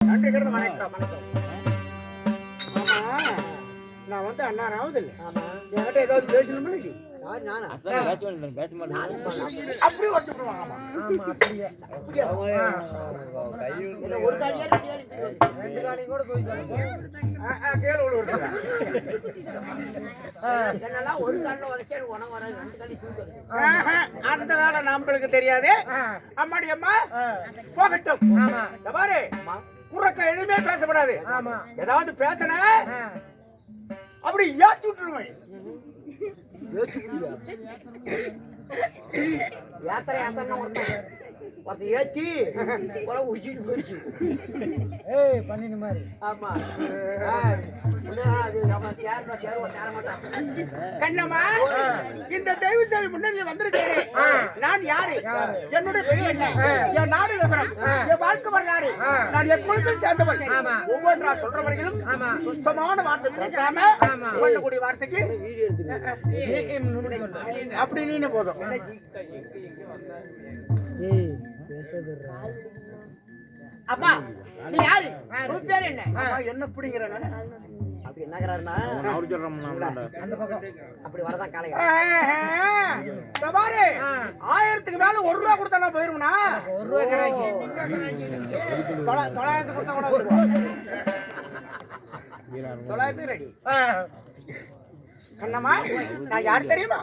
நன்றி கிடந்து வணக்கம் வணக்கம். ஆமா நான் வந்து அண்ணா ஆகுது இல்லை என்கிட்ட ஏதாவது பேசணும் இல்லை அப்படி வச்சுருவாங்க. ஒரு காலியா ரெண்டு காலி கூட அந்த வேலை நம்மளுக்கு தெரியாது. அம்மாடி அம்மா போகட்டும். பாரு குறக்க எதுவுமே பேசப்படாது. ஏதாவது பேசின அப்படி ஏற்றி விட்டுருவேன். யாத்திரை ஏத்தி உச்சிட்டு போயிடுச்சு பண்ணின மாதிரி. ஆமா கண்ணம்மா இந்த தெய்வ சேவை முன்னணி வந்திருக்கேன். நான் யாரு, என்னுடைய பெயர் என்ன, என் நாடு விவரம், என் வாழ்க்கை வரலாறு, நான் எப்பொழுதும் சேர்ந்தவன். ஒவ்வொன்றா சொல்ற வரையிலும் சுத்தமான வார்த்தை பேசாம பண்ணக்கூடிய வார்த்தைக்கு அப்படி நீங்க போதும். அப்பா நீ யாரு, உன் பேர் என்ன, என்ன பிடிங்கிறேன் அப்படி என்னங்கிறாருன்னா அப்படி வரதான் காலை பாரு 1000க்கு மேல 1 ரூபா கொடுத்தா நான் போயிருந்தா 1 ரூபா 900 கொடுத்தா கூட 900 ரெடி. கண்ணம்மா நான் யார் தெரியுமா,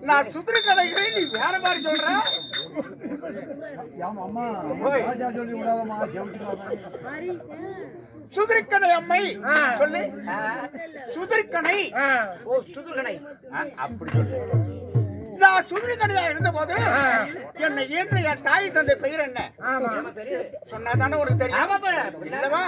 நான் சுத்திரி கடைகளை நீ வேற மாதிரி சொல்ற. சுதிர்கனை அம்மை சொல்லு, சுதிர்கனை சுதிர்கனை அப்படி சொல்லு. நான் சுதிர்கனையா இருந்த போது என்னை ஏற்ற என் தாய் தந்தை பெயர் என்ன சொன்னாதானே உனக்கு தெரியும் இல்லவா?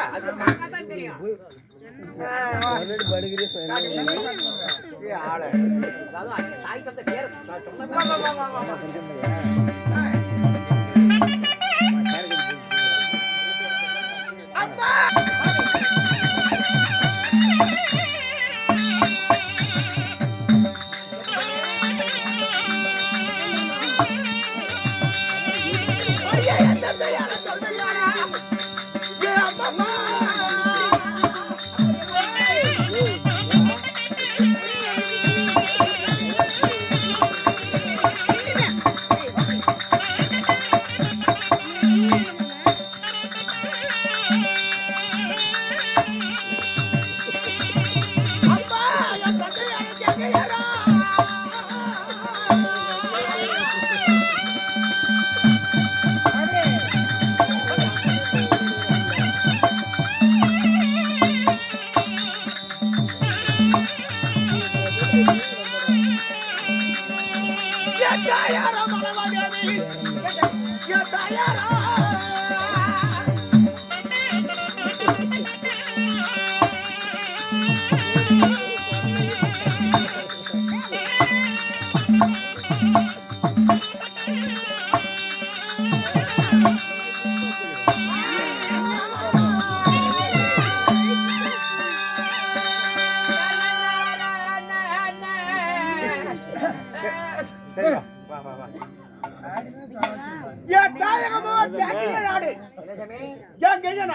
Mama!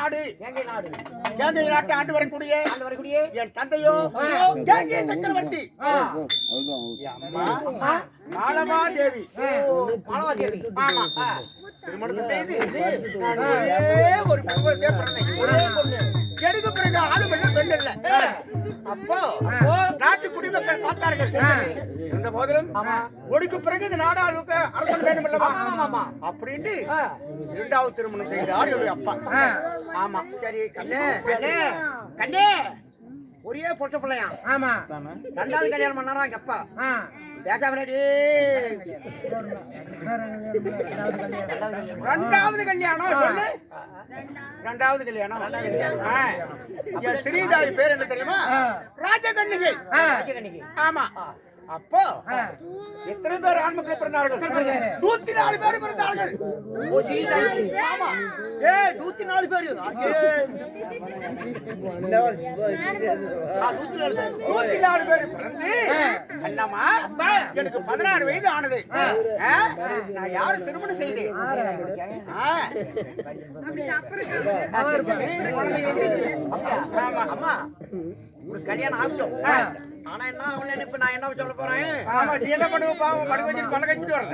நாடு கேங்கை நாட்டை ஆண்டு வரக்கூடிய என் தந்தையோ கேங்கை சக்கரவர்த்தி அம்மா மாலமாதேவி. ஆமா, திருமணம் செய்து ஒரு பொண்ணு எனக்கு பிறகு ஆடு வெள்ள பெண் இல்ல. அப்போ நாட்டு குடிமக்கள் பார்த்தார்கள். இருந்த போதிலும் ஒடுக்கு பிறகு இந்த நாடு அரசன் வேண்டும் அல்லவா அப்படின்ட்டு இரண்டாவது திருமணம் செய்தார் என்னுடைய அப்பா. ஆமா, சரி கண்ணே கண்ணே கண்ணே ஒரே பொட்ட பிள்ளையா. ஆமா, ரெண்டாவது கல்யாணம் பண்ணாரா எங்க அப்பா. ரெண்டாவது கல்யாணம் சொல்லு. ரெண்டாவது கல்யாணம் ஸ்ரீதாய் பேர் என்ன தெரியுமா? ராஜகன்னிகை. ஆமா, அப்போ எத்தனை பேர் ஆண்மக்கள் பிறந்தார்கள்? 104 பேர் பிறந்தார்கள். 104 பேர். 104 பேர் பிறந்து அண்ணாமா எனக்கு 16 வயது ஆனது. நான் யாரு திருமணம் செய்தேன்? ஒரு கல்யாணம் ஆகட்டும். ஆனா என்ன அவன் இப்ப நான் என்ன சொல்ல போறேன்? ஆமா, நீ என்ன பண்ணுவ? பாவம் படுக்க வச்சு பழக வச்சுட்டு வரேன்.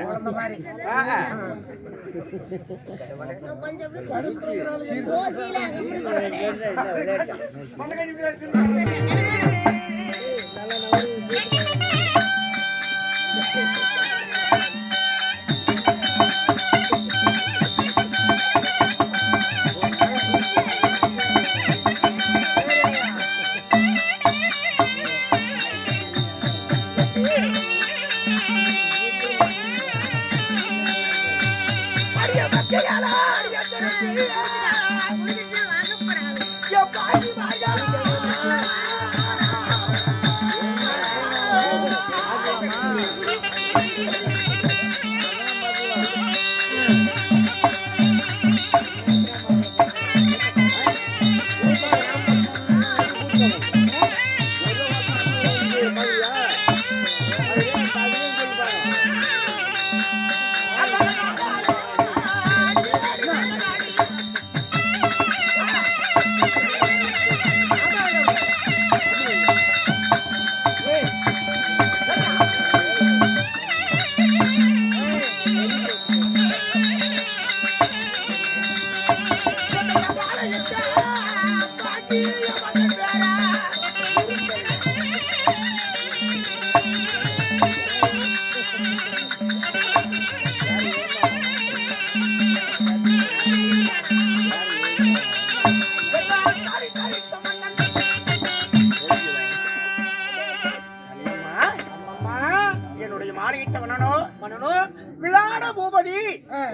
விளாட பூபதி.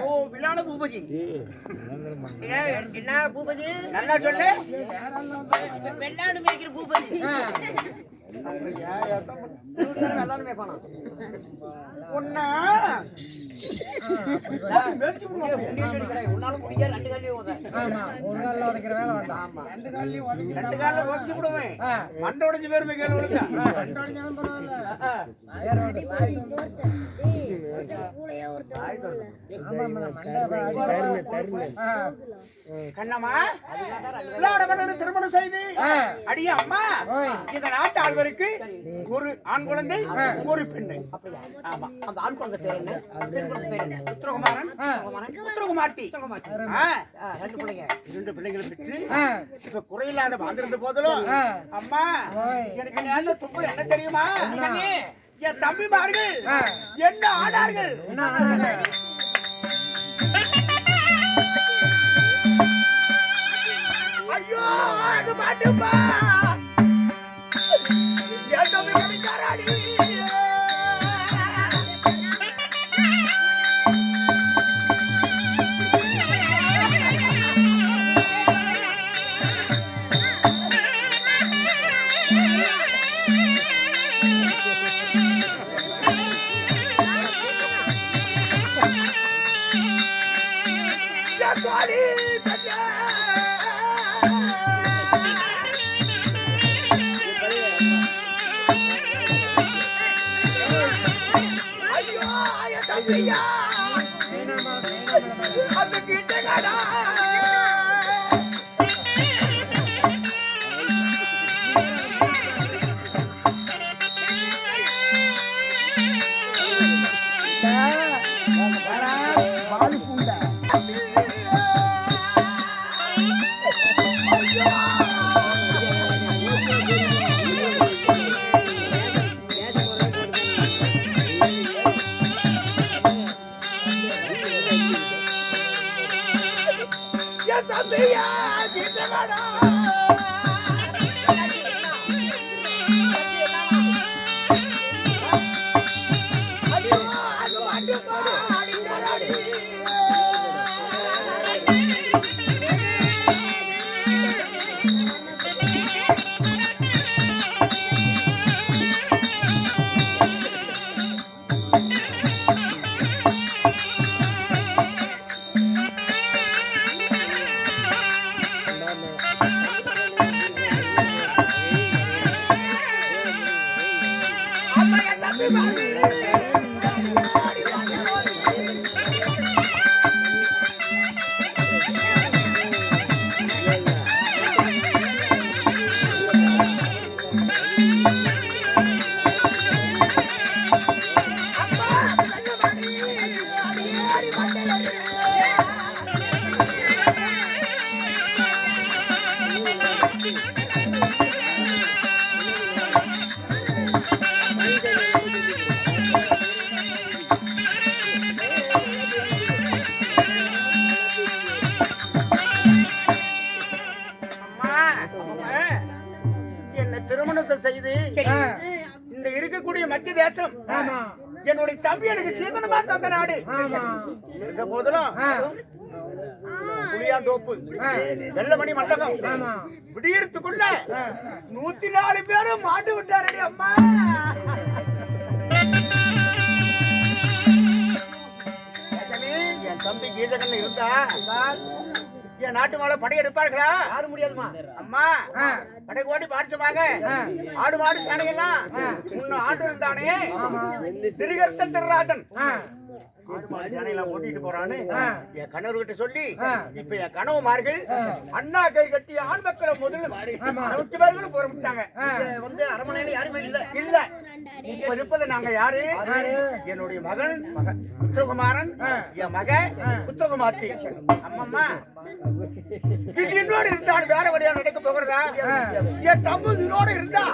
ஓ, விளாட பூபதி. என்ன பூபதி? நல்லா சொல்லு. வெள்ளாடு மேய்க்கிற பூபதி. கண்ணம்மா திருமணம் செய்து அடிய அம்மா இந்த நாட்டு ஆழ்வருக்கு ஒரு ஆண் குழந்தை ஒரு பெண்ணு. ஆமா, அந்த ஆண் குழந்தை பேர் என்ன? உத்திரகுமாரன், உத்திரகுமார்த்தி. 2 பிள்ளைகளை பெற்று இப்ப குறையில்லாத வாழ்ந்திருந்த போதிலும் அம்மா எனக்கு நல்ல துப்பு என்ன தெரியுமா? என் தம்பிமார்கள் என்ன ஆனார்கள்? ஐயோ, அது மாட்டுப்பா. என் தம்பி மணிக்காராடி. தம்பியா கிட்டடா திருமணத்தை செய்து இந்த இருக்கக்கூடிய மத்திய தேசம் என்னுடைய தம்பி எனக்கு சீதனமா தந்த நாடு இருந்த போதிலும் புளியாந்தோப்பு வெள்ளமணி மண்டபம் விடியறதுக்குள்ள 104 பேரும் மாண்டு விட்டாரடி அம்மா. என் தம்பி கீதகன் இருந்தா என் நாட்டு மேல படையெடுப்பார்களா? யாரும் முடியாதுமா அம்மா. கடை ஓடி பாரிசமாக ஆடு மாடு சாணையெல்லாம் முன்ன ஆண்டு இருந்தானே திரிகர்த்தன் திருராஜன் ஓட்டிட்டு போறான்னு என் கணவர்கிட்ட சொல்லி இப்ப என் கனவுமார்கள் அண்ணா கை கட்டி ஆண் மக்களை முதல்ல 100 பேர்களும் புறப்பட்டாங்க. வந்து அரண்மனையில யாருமே இல்ல. இப்ப இருப்பது நாங்க யாரு? என்னுடைய மகன் புத்திரகுமாரன், என் மக புத்திரகுமார்த்தி. அம்மம்மா இது என்னோட இருந்தாலும் வேற வழியா நடக்க போகிறதா? என் தம்பு இதோட இருந்தா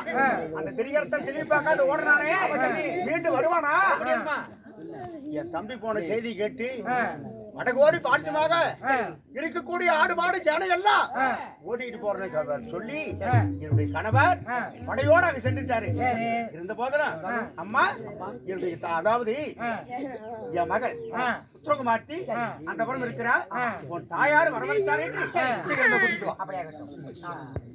அந்த திரிகர்த்தன் திரும்பி பார்க்காத ஓடுறானே மீண்டும் வருவானா? என் தம்பி போன செய்தி கேட்டு வடகோடி பாட்சமாக இருக்கக்கூடிய ஆடு மாடு சேனை எல்லாம் ஓடிட்டு போறேன்னு சொல்லி என்னுடைய கணவர் படையோட அங்க சென்றுட்டாரு. இருந்த போதும் அம்மா என்னுடைய அதாவது என் மகள் புத்திரகுமார்த்தி அந்த புறம் இருக்கிறா. உன் தாயார் வரவழைத்தாரே கூட்டிட்டு வா.